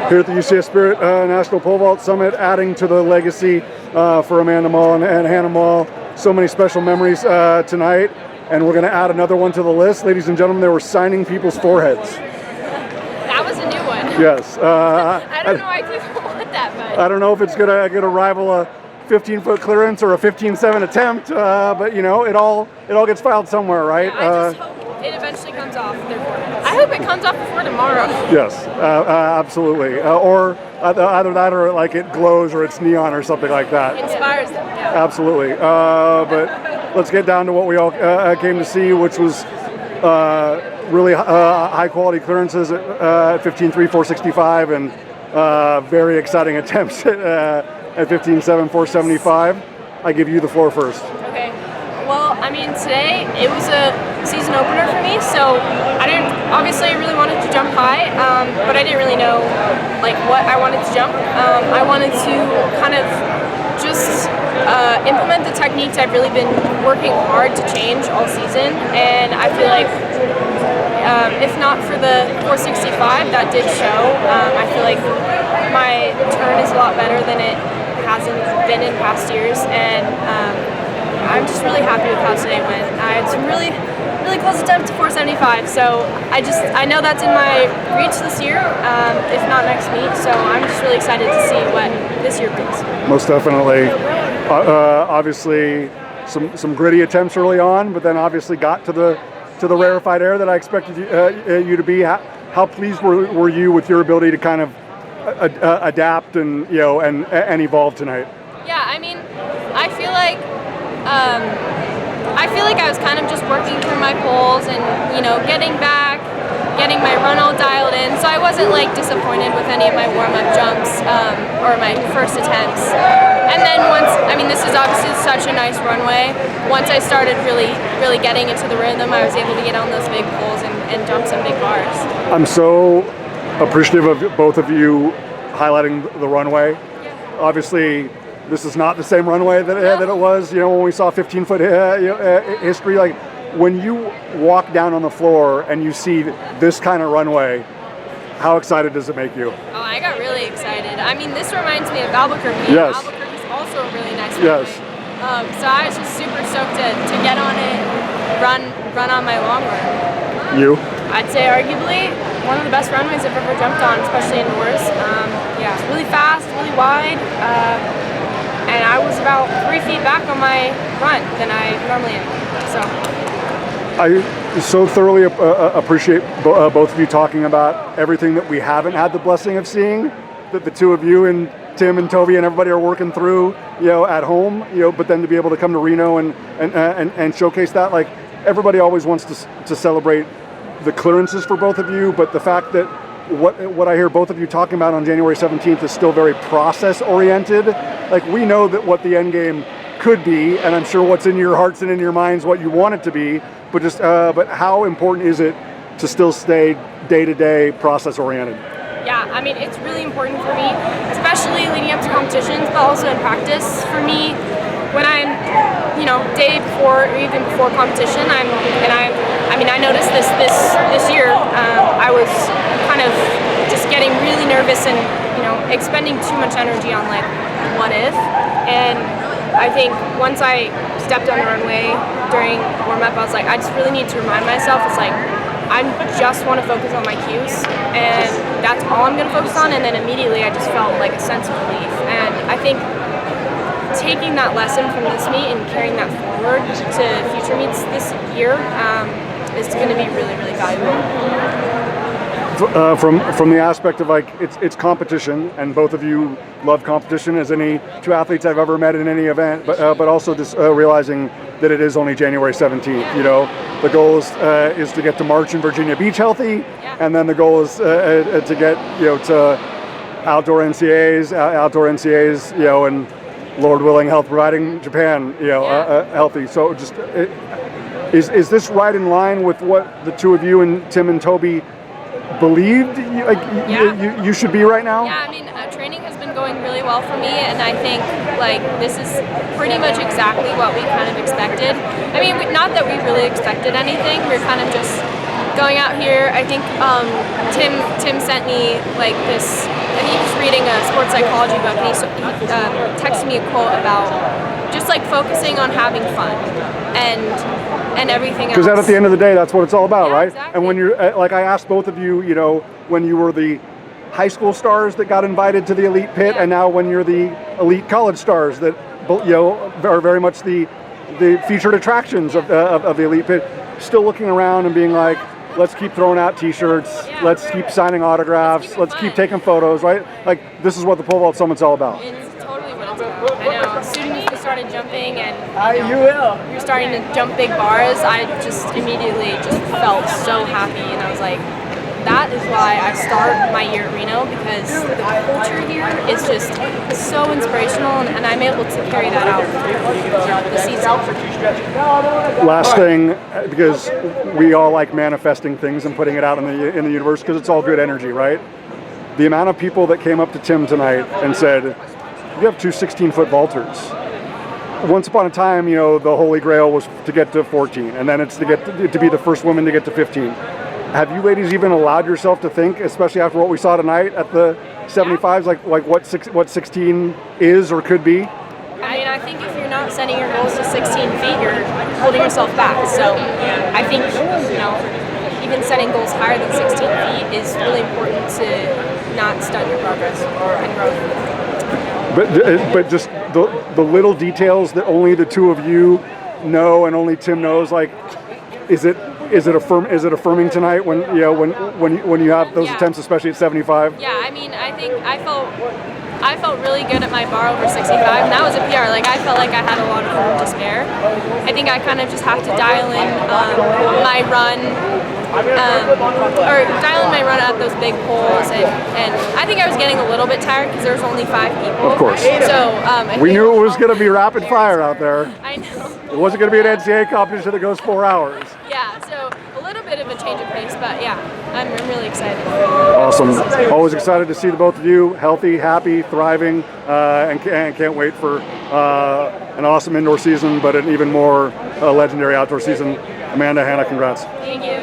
here at the UCS Spirit National Pole Vault Summit, adding to the legacy for Hana Moll and Hana Moll. So many special memories tonight, and we're going to add another one to the list. Ladies and gentlemen, they were signing people's foreheads. That was a new one. Yes. I don't know why people want that much. I don't know if it's going to rival a 15-foot clearance or a 15-7 attempt, but you know, it all gets filed somewhere, right? Yeah, I just hope it eventually comes off their forehead. I hope it comes off before tomorrow. Yes, absolutely. Or either that or like it glows or it's neon or something like that. Inspires them, yeah. Absolutely. But let's get down to what we all came to see, which was really high quality clearances at 15.3, 465, and very exciting attempts at 15.7, 475. I give you the floor first. Okay. Well, I mean, today it was a season opener for me, so obviously I really wanted to jump high, but I didn't really know like what I wanted to jump. I wanted to kind of just implement the techniques I've really been working hard to change all season, and I feel like if not for the 465 that did show, I feel like my turn is a lot better than it hasn't been in past years, and I'm just really happy with how today went. I had some really close attempts to 475, so I know that's in my reach this year, if not next meet, so I'm just really excited to see what this year brings. Most definitely. Obviously some gritty attempts early on, but then obviously got to the rarefied air that I expected you to be. How pleased were you with your ability to kind of adapt and and evolve tonight? Yeah, I mean, I feel like I was kind of just working through my poles and getting back, getting my run all dialed in. So I wasn't like disappointed with any of my warm-up jumps or my first attempts. And then this is obviously such a nice runway. Once I started really getting into the rhythm, I was able to get on those big poles and jump some big bars. I'm so appreciative of both of you highlighting the runway. Yeah. Obviously, this is not the same runway that it was, when we saw 15-foot history. Like, when you walk down on the floor and you see this kind of runway, how excited does it make you? Oh, I got really excited. I mean, this reminds me of Albuquerque. Yes. Albuquerque is also a really nice runway. Yes. So I was just super stoked to get on it, run on my long run. You? I'd say arguably one of the best runways I've ever jumped on, especially indoors. Yeah, it's really fast, really wide, and I was about 3 feet back on my run than I normally am. So I so thoroughly appreciate both of you talking about everything that we haven't had the blessing of seeing, that the two of you and Tim and Toby and everybody are working through, at home, but then to be able to come to Reno and showcase that, like, everybody always wants to celebrate the clearances for both of you, but the fact that what I hear both of you talking about on January 17th is still very process oriented. Like, we know that what the end game could be, and I'm sure what's in your hearts and in your minds what you want it to be, but but how important is it to still stay day-to-day process oriented? Yeah, I mean, it's really important for me, especially leading up to competitions, but also in practice for me. When I'm, day before or even before competition, I noticed this year, I was kind of just getting really nervous and, expending too much energy on like, what if? And I think once I stepped on the runway during warm-up, I was like, I just really need to remind myself, it's like, I just want to focus on my cues, and that's all I'm going to focus on, and then immediately I just felt like a sense of relief. And I think taking that lesson from this meet and carrying that forward to future meets this year is going to be really, really valuable. From the aspect of like it's competition, and both of you love competition as any two athletes I've ever met in any event, but also just realizing that it is only January 17th. The goal is to get to March in Virginia Beach healthy, and then the goal is to get to outdoor NCAAs, and Lord willing, health providing Japan, healthy. So just is this right in line with what the two of you and Tim and Toby believed you should be right now? Yeah, I mean, training has been going really well for me, and I think like this is pretty much exactly what we kind of expected. I mean, not that we really expected anything. We're kind of just going out here. I think Tim sent me like this he was reading a sports psychology book, and he texted me a quote about just like focusing on having fun and everything else. Because at the end of the day, that's what it's all about, Yeah, right? exactly. And when you're, like I asked both of you, you know, when you were the high school stars that got invited to the elite pit, Yeah. and now when you're the elite college stars that, you know, are very much the featured attractions of the elite pit, still looking around and being like, let's keep throwing out T-shirts, Yeah. let's keep signing autographs, let's keep taking photos, right? Like, this is what the pole vault summit's all about. It's totally what it's about. I know. As soon as we started jumping and we were starting to jump big bars, I just immediately just felt so happy, and I was like, that is why I start my year at Reno, because the culture here is just so inspirational, and I'm able to carry that out through the season. Last thing, because we all like manifesting things and putting it out in the universe, because it's all good energy, right? The amount of people that came up to Tim tonight and said, you have two 16-foot vaulters. Once upon a time, you know, the holy grail was to get to 14, and then it's to be the first woman to get to 15. Have you ladies even allowed yourself to think, especially after what we saw tonight at the 75s, like what 16 is or could be? I mean, I think if you're not setting your goals to 16 feet, you're holding yourself back. So I think, you know, even setting goals higher than 16 feet is really important to not stunt your progress and growth. But just the little details that only the two of you know and only Tim knows, like, is it affirming tonight when when you have those attempts, especially at 75? Yeah, I mean, I think I felt really good at my bar over 65, and that was a PR. Like, I felt like I had a lot of room to spare. I think I kind of just have to dial in my run, or dial in my run at those big poles, and I think I was getting a little bit tired because there was only 5 people. Of course. So We knew it was going to be rapid fire out there. I know. It wasn't going to be an NCAA competition that goes 4 hours. Yeah, so a little bit of a change of pace, but yeah, I'm really excited. Awesome. Always excited to see the both of you healthy, happy, thriving, and can't wait for an awesome indoor season, but an even more legendary outdoor season. Amanda, Hannah, congrats. Thank you.